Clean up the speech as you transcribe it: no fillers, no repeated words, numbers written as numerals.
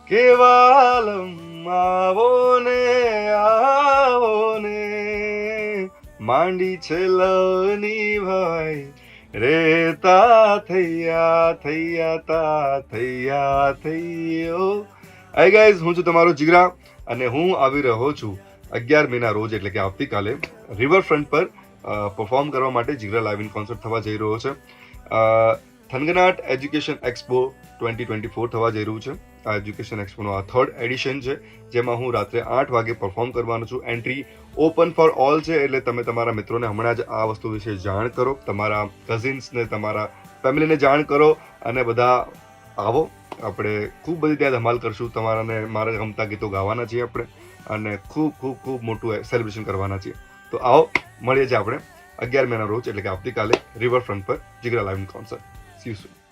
કેવાલમ આવો ને માંડી છે લવની ભાઈ રેતા થૈયા. હાય ગાઈઝ, હું છું તમારો જીગરા અને હું આવી રહ્યો છું 11 મેના રોજ એટલે કે આવતીકાલે રિવરફ્રન્ટ પર પરફોર્મ કરવા માટે જીગરા લાઈવ ઇન કોન્સર્ટ થવા જઈ રહ્યો છે. થનગનાટ એજ્યુકેશન એક્સપો 2024 થવા જઈ રહ્યું છે. આ એજ્યુકેશન એક્સપોનો આ 3rd એડિશન છે, જેમાં હું રાત્રે 8 વાગે પરફોર્મ કરવાનો છું. એન્ટ્રી ઓપન ફોર ઓલ છે, એટલે તમે તમારા મિત્રોને હમણાં જ આ વસ્તુ વિશે જાણ કરો, તમારા કઝિન્સને, તમારા ફેમિલીને જાણ કરો અને બધા આવો. આપણે ખૂબ બધી ત્યાં ધમાલ કરશું. તમારાને મારા ગમતા ગીતો ગાવાના છીએ આપણે અને ખૂબ મોટું સેલિબ્રેશન કરવાના છીએ. તો આવો, મળીએ છીએ આપણે 11 મેના રોજ એટલે કે આવતીકાલે રિવરફ્રન્ટ પર Jigra live concert. See you soon.